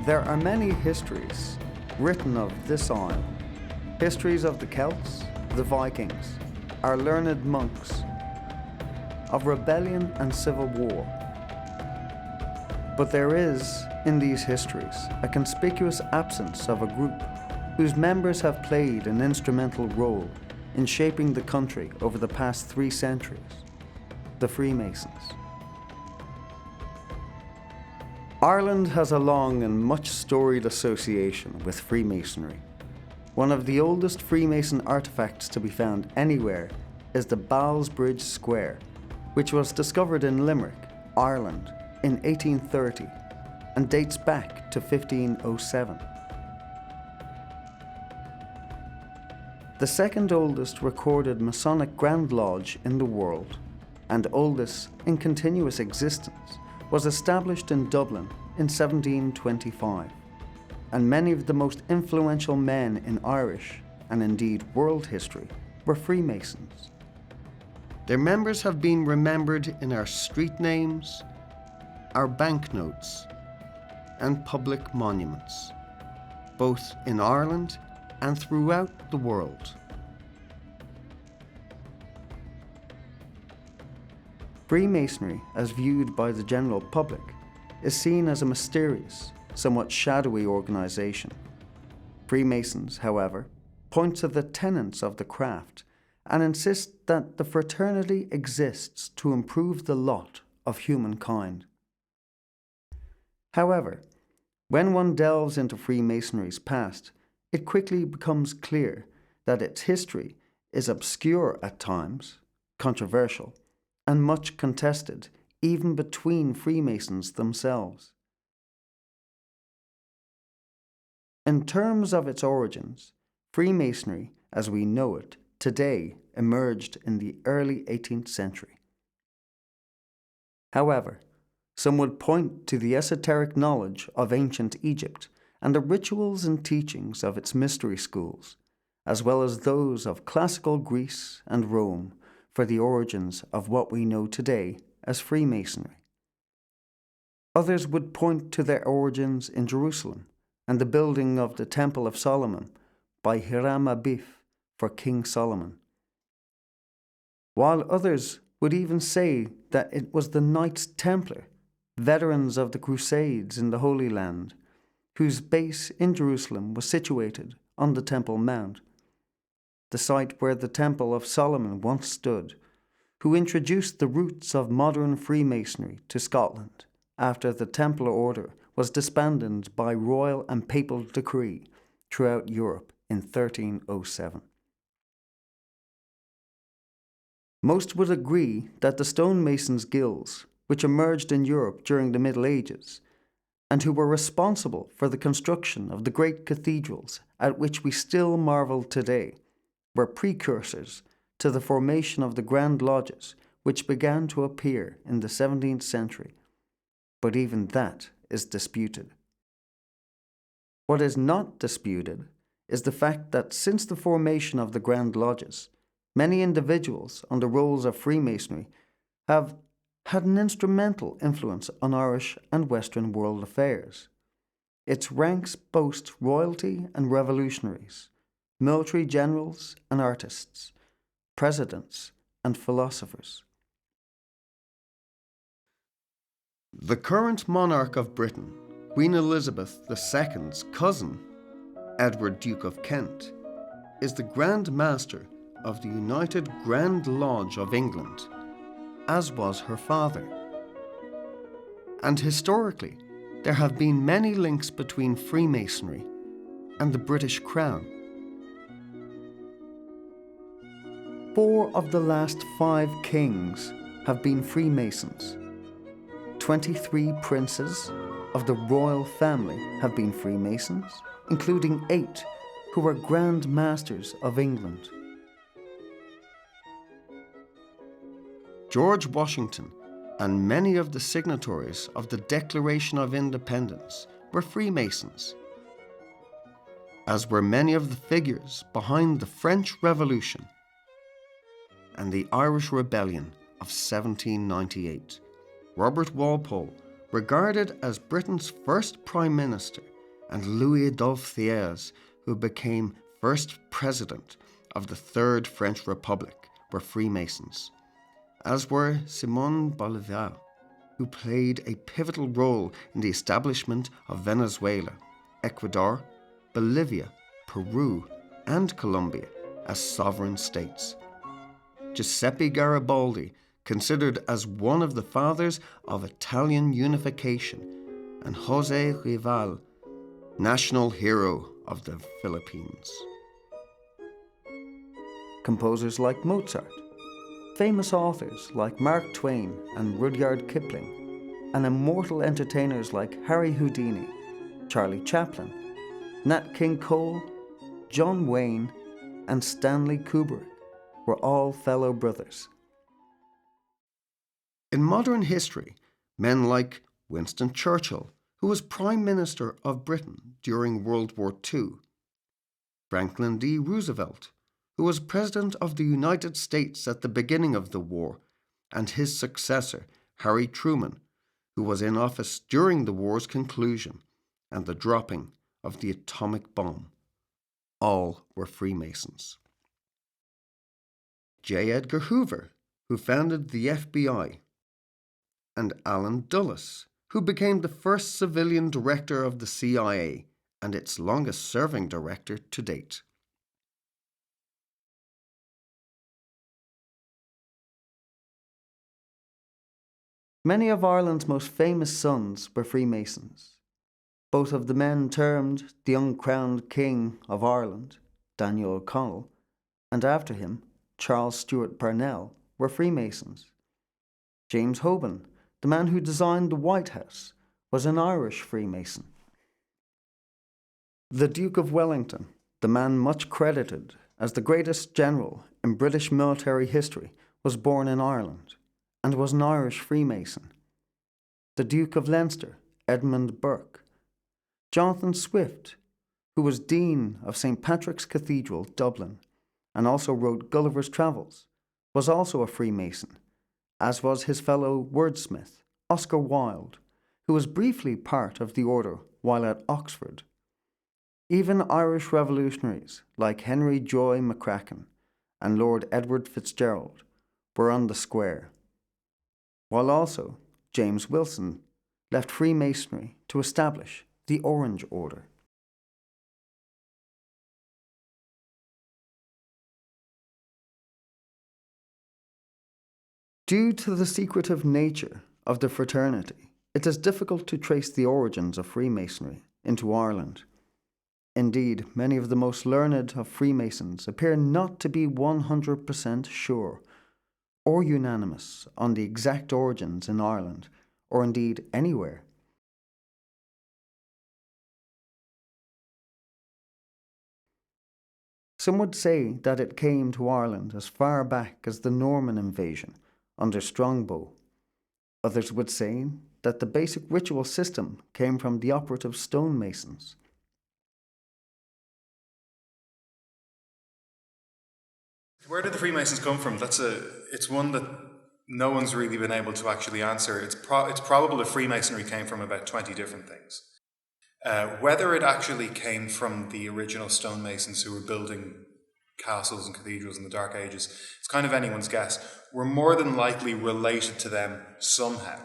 There are many histories written of this isle. Histories of the Celts, the Vikings, our learned monks, of rebellion and civil war. But there is, in these histories, a conspicuous absence of a group whose members have played an instrumental role in shaping the country over the past 3 centuries, the Freemasons. Ireland has a long and much storied association with Freemasonry. One of the oldest Freemason artifacts to be found anywhere is the Ballsbridge Square, which was discovered in Limerick, Ireland, in 1830 and dates back to 1507. The second oldest recorded Masonic Grand Lodge in the world, and oldest in continuous existence, was established in Dublin in 1725, and many of the most influential men in Irish, and indeed world history, were Freemasons. Their members have been remembered in our street names, our banknotes, and public monuments, both in Ireland and throughout the world. Freemasonry, as viewed by the general public, is seen as a mysterious, somewhat shadowy organization. Freemasons, however, point to the tenets of the craft and insist that the fraternity exists to improve the lot of humankind. However, when one delves into Freemasonry's past, it quickly becomes clear that its history is obscure at times, controversial, and much contested, even between Freemasons themselves. In terms of its origins, Freemasonry, as we know it today, emerged in the early 18th century. However, some would point to the esoteric knowledge of ancient Egypt and the rituals and teachings of its mystery schools, as well as those of classical Greece and Rome, for the origins of what we know today as Freemasonry. Others would point to their origins in Jerusalem and the building of the Temple of Solomon by Hiram Abif for King Solomon, while others would even say that it was the Knights Templar, veterans of the Crusades in the Holy Land, whose base in Jerusalem was situated on the Temple Mount, the site where the Temple of Solomon once stood, who introduced the roots of modern Freemasonry to Scotland after the Templar Order was disbanded by royal and papal decree throughout Europe in 1307. Most would agree that the Stonemasons' guilds, which emerged in Europe during the Middle Ages, and who were responsible for the construction of the great cathedrals at which we still marvel today, were precursors to the formation of the Grand Lodges, which began to appear in the 17th century. But even that is disputed. What is not disputed is the fact that since the formation of the Grand Lodges, many individuals on the rolls of Freemasonry have had an instrumental influence on Irish and Western world affairs. Its ranks boast royalty and revolutionaries, military generals and artists, presidents and philosophers. The current monarch of Britain, Queen Elizabeth II's cousin, Edward Duke of Kent, is the Grand Master of the United Grand Lodge of England, as was her father. And historically, there have been many links between Freemasonry and the British Crown. 4 of the last 5 kings have been Freemasons. 23 princes of the royal family have been Freemasons, including 8 who were Grand Masters of England. George Washington and many of the signatories of the Declaration of Independence were Freemasons, as were many of the figures behind the French Revolution and the Irish Rebellion of 1798. Robert Walpole, regarded as Britain's first Prime Minister, and Louis Adolphe Thiers, who became first president of the Third French Republic, were Freemasons, as were Simon Bolivar, who played a pivotal role in the establishment of Venezuela, Ecuador, Bolivia, Peru, and Colombia as sovereign states. Giuseppe Garibaldi, considered as one of the fathers of Italian unification, and José Rival, national hero of the Philippines. Composers like Mozart, famous authors like Mark Twain and Rudyard Kipling, and immortal entertainers like Harry Houdini, Charlie Chaplin, Nat King Cole, John Wayne, and Stanley Kubrick were all fellow brothers. In modern history, men like Winston Churchill, who was Prime Minister of Britain during World War II, Franklin D. Roosevelt, who was President of the United States at the beginning of the war, and his successor, Harry Truman, who was in office during the war's conclusion and the dropping of the atomic bomb. All were Freemasons. J. Edgar Hoover, who founded the FBI, and Allen Dulles, who became the first civilian director of the CIA and its longest-serving director to date. Many of Ireland's most famous sons were Freemasons. Both of the men termed the uncrowned King of Ireland, Daniel O'Connell, and after him, Charles Stewart Parnell, were Freemasons. James Hoban, the man who designed the White House, was an Irish Freemason. The Duke of Wellington, the man much credited as the greatest general in British military history, was born in Ireland and was an Irish Freemason. The Duke of Leinster, Edmund Burke. Jonathan Swift, who was Dean of St. Patrick's Cathedral, Dublin, and also wrote Gulliver's Travels, was also a Freemason, as was his fellow wordsmith, Oscar Wilde, who was briefly part of the order while at Oxford. Even Irish revolutionaries like Henry Joy McCracken and Lord Edward Fitzgerald were on the square, while also James Wilson left Freemasonry to establish the Orange Order. Due to the secretive nature of the fraternity, it is difficult to trace the origins of Freemasonry into Ireland. Indeed, many of the most learned of Freemasons appear not to be 100% sure or unanimous on the exact origins in Ireland, or indeed anywhere. Some would say that it came to Ireland as far back as the Norman invasion under Strongbow. Others would say that the basic ritual system came from the operative stonemasons. Where did the Freemasons come from? It's one that no one's really been able to actually answer. It's probable that Freemasonry came from about 20 different things. Whether it actually came from the original stonemasons who were building castles and cathedrals in the Dark Ages, it's kind of anyone's guess. We're more than likely related to them somehow,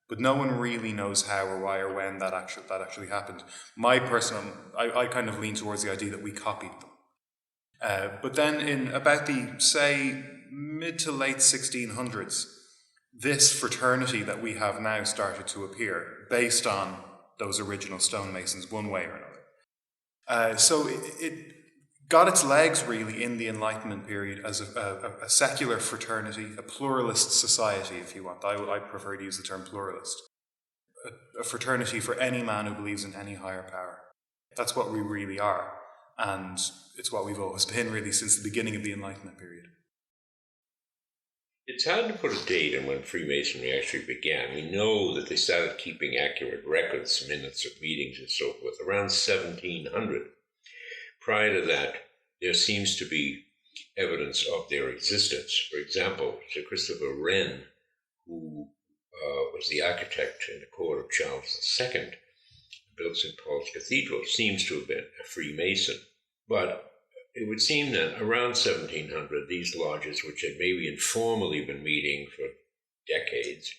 but no one really knows how or why or when that actually happened. I kind of lean towards the idea that we copied them. But then in about the, say, mid to late 1600s, this fraternity that we have now started to appear based on those original stonemasons one way or another. So it got its legs really in the Enlightenment period as a secular fraternity, a pluralist society, if you want. I prefer to use the term pluralist. A fraternity for any man who believes in any higher power. That's what we really are. And it's what we've always been, really, since the beginning of the Enlightenment period. It's hard to put a date on when Freemasonry actually began. We know that they started keeping accurate records, minutes of meetings and so forth, around 1700. Prior to that, there seems to be evidence of their existence. For example, Sir Christopher Wren, who was the architect in the court of Charles II, built St. Paul's Cathedral, seems to have been a Freemason. But it would seem that around 1700, these lodges, which had maybe informally been meeting for decades,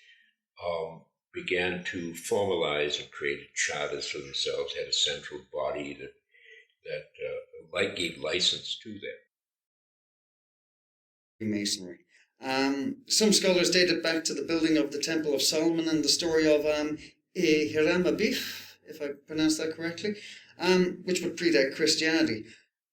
began to formalize and created charters for themselves, had a central body that gave license to them. Freemasonry. Some scholars date it back to the building of the Temple of Solomon and the story of Hiram Abif, if I pronounced that correctly, which would predate Christianity.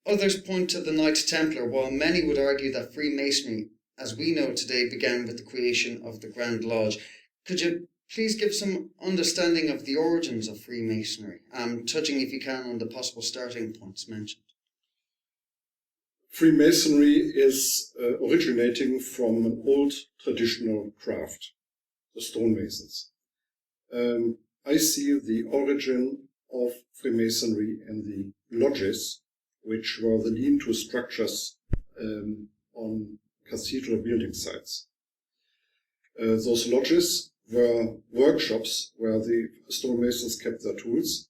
Others point to the Knights Templar, while many would argue that Freemasonry, as we know today, began with the creation of the Grand Lodge. Could you please give some understanding of the origins of Freemasonry, touching, if you can, on the possible starting points mentioned? Freemasonry is originating from an old traditional craft, the Stonemasons. I see the origin of Freemasonry in the lodges, which were the lean-to structures on cathedral building sites. Those lodges were workshops where the stonemasons kept their tools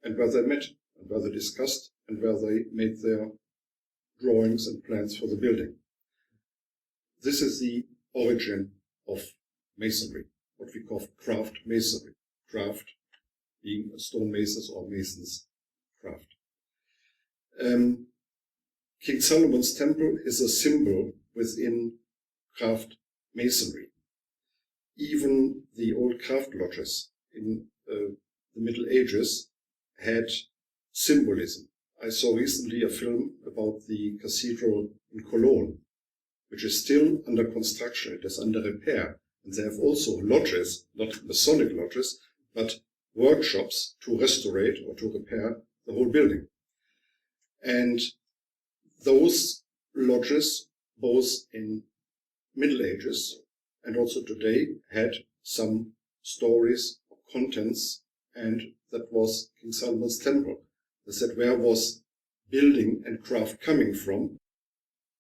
and where they met and where they discussed and where they made their drawings and plans for the building. This is the origin of masonry, what we call craft masonry. Craft being a stonemason's or mason's craft. King Solomon's temple is a symbol within craft masonry. Even the old craft lodges in the Middle Ages had symbolism. I saw recently a film about the cathedral in Cologne, which is still under construction. It is under repair. And they have also lodges, not Masonic lodges, but workshops to restore or to repair the whole building. And those lodges, both in Middle Ages and also today, had some stories or contents, and that was King Solomon's temple. They said, where was building and craft coming from?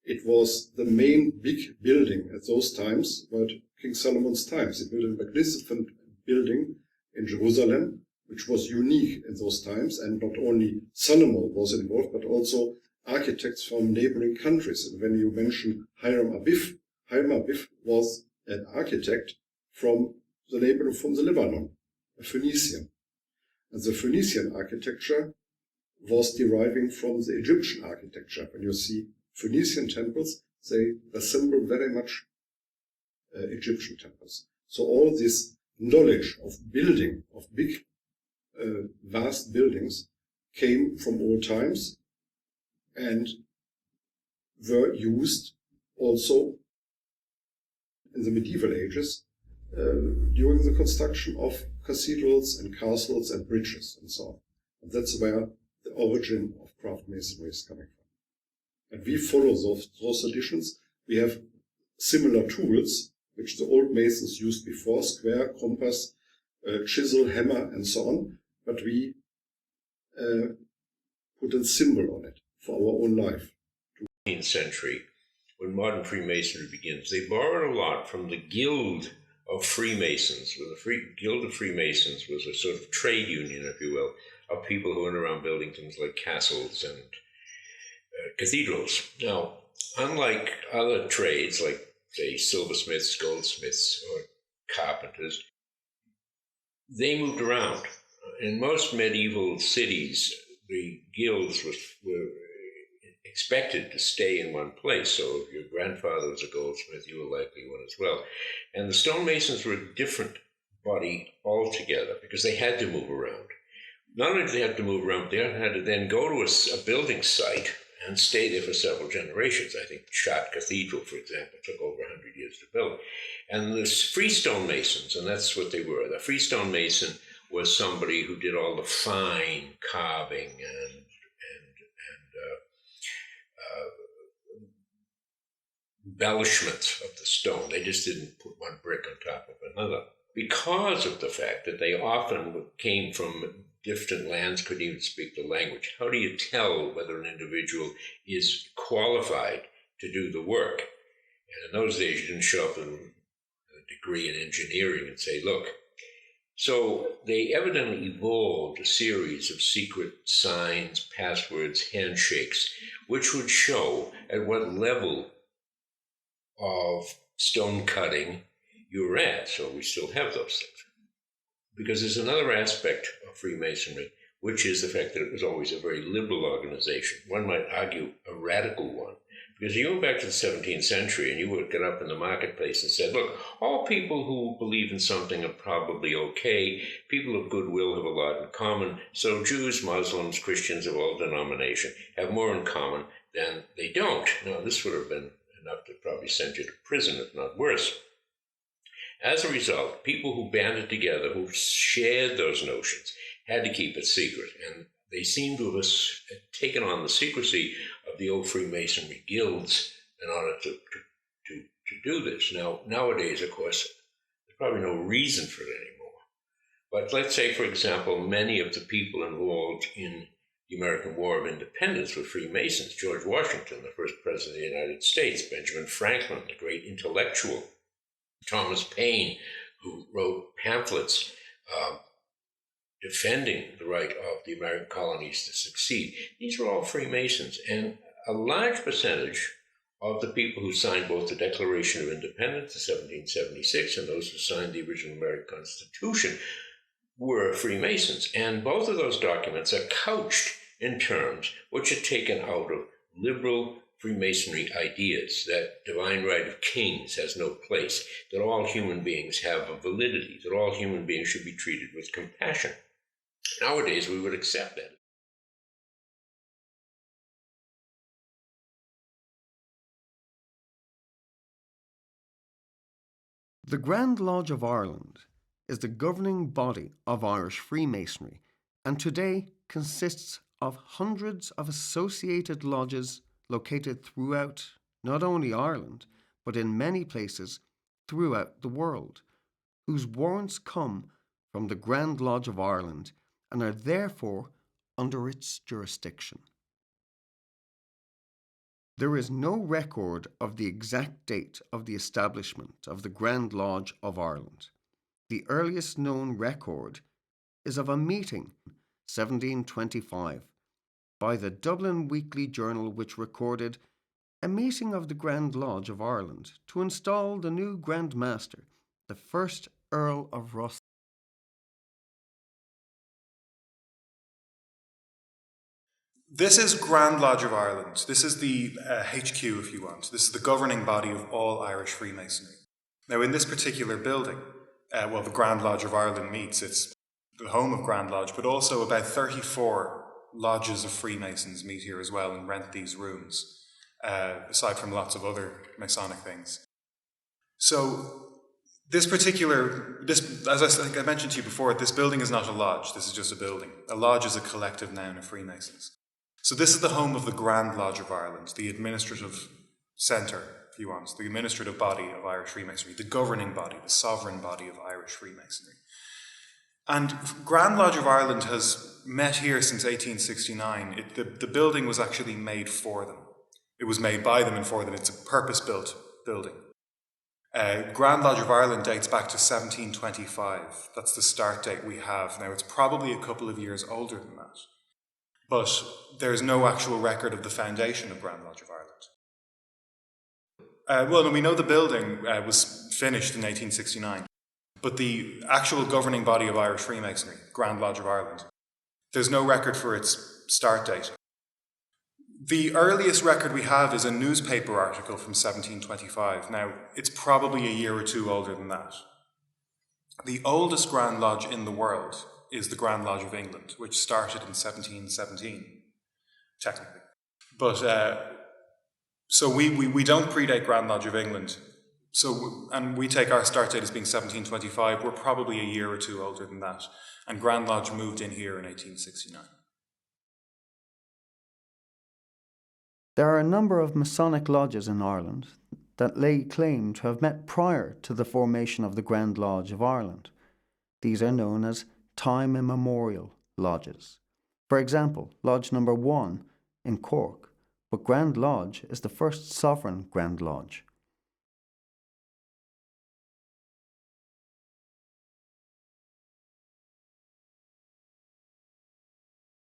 It was the main big building at those times, but King Solomon's times. He built a magnificent building in Jerusalem, which was unique in those times, and not only Solomon was involved, but also architects from neighboring countries. And when you mention Hiram Abif was an architect from the Lebanon, a Phoenician. And the Phoenician architecture was deriving from the Egyptian architecture. When you see Phoenician temples, they resemble very much Egyptian temples. So all this knowledge of building, of big, vast buildings, came from old times and were used also in the medieval ages during the construction of cathedrals and castles and bridges and so on. And that's where the origin of craft masonry is coming from. And we follow those traditions. We have similar tools which the old masons used before, square, compass, chisel, hammer, and so on, but we put a symbol on it for our own life. 19th century, when modern Freemasonry begins, they borrowed a lot from the Guild of Freemasons. The Guild of Freemasons was a sort of trade union, if you will, of people who went around building things like castles and cathedrals. Now, unlike other trades, like, say, silversmiths, goldsmiths, or carpenters, they moved around. In most medieval cities, the guilds were expected to stay in one place. So if your grandfather was a goldsmith, you were likely one as well. And the stonemasons were a different body altogether because they had to move around. Not only did they have to move around, they had to then go to a building site and stay there for several generations. I think Chartres Cathedral, for example, took over 100 years to build. And the freestone masons, and that's what they were. The freestone mason was somebody who did all the fine carving and embellishments of the stone. They just didn't put one brick on top of another. Because of the fact that they often came from different lands, couldn't even speak the language. How do you tell whether an individual is qualified to do the work? And in those days, you didn't show up with a degree in engineering and say, look, So they evidently evolved a series of secret signs, passwords, handshakes, which would show at what level of stone cutting you're at. So we still have those things. Because there's another aspect of Freemasonry, which is the fact that it was always a very liberal organization. One might argue a radical one. Because you went back to the 17th century and you would get up in the marketplace and said, look, all people who believe in something are probably okay. People of goodwill have a lot in common. So Jews, Muslims, Christians of all denomination have more in common than they don't. Now, this would have been enough to probably send you to prison, if not worse. As a result, people who banded together, who shared those notions, had to keep it secret. And they seem to have taken on the secrecy of the old Freemasonry guilds in order to do this. Now, nowadays, of course, there's probably no reason for it anymore. But let's say, for example, many of the people involved in the American War of Independence were Freemasons. George Washington, the first president of the United States, Benjamin Franklin, the great intellectual, Thomas Paine, who wrote pamphlets defending the right of the American colonies to succeed. These were all Freemasons, and a large percentage of the people who signed both the Declaration of Independence in 1776 and those who signed the original American Constitution were Freemasons. And both of those documents are couched in terms which are taken out of liberal Freemasonry ideas, that divine right of kings has no place, that all human beings have a validity, that all human beings should be treated with compassion. Nowadays, we would accept that. The Grand Lodge of Ireland is the governing body of Irish Freemasonry and today consists of hundreds of associated lodges located throughout not only Ireland, but in many places throughout the world, whose warrants come from the Grand Lodge of Ireland and are therefore under its jurisdiction. There is no record of the exact date of the establishment of the Grand Lodge of Ireland. The earliest known record is of a meeting, 1725, by the Dublin Weekly Journal, which recorded a meeting of the Grand Lodge of Ireland to install the new Grand Master, the first Earl of Ross. This is Grand Lodge of Ireland. This is the HQ, if you want. This is the governing body of all Irish Freemasonry. Now, in this particular building, the Grand Lodge of Ireland meets. It's the home of Grand Lodge, but also about 34 lodges of Freemasons meet here as well and rent these rooms, aside from lots of other Masonic things. So as I think I mentioned to you before, this building is not a lodge. This is just a building. A lodge is a collective noun of Freemasons. So this is the home of the Grand Lodge of Ireland, the administrative centre, if you want, the administrative body of Irish Freemasonry, the governing body, the sovereign body of Irish Freemasonry. And Grand Lodge of Ireland has met here since 1869. The building was actually made for them. It was made by them and for them. It's a purpose-built building. Grand Lodge of Ireland dates back to 1725. That's the start date we have. Now, it's probably a couple of years older than that. But there's no actual record of the foundation of Grand Lodge of Ireland. We know the building was finished in 1869, but the actual governing body of Irish Freemasonry, Grand Lodge of Ireland, there's no record for its start date. The earliest record we have is a newspaper article from 1725. Now, it's probably a year or two older than that. The oldest Grand Lodge in the world is the Grand Lodge of England, which started in 1717, technically. But so we don't predate Grand Lodge of England. And we take our start date as being 1725. We're probably a year or two older than that. And Grand Lodge moved in here in 1869. There are a number of Masonic lodges in Ireland that lay claim to have met prior to the formation of the Grand Lodge of Ireland. These are known as time immemorial lodges. For example, Lodge number 1 in Cork, but Grand Lodge is the first sovereign Grand Lodge.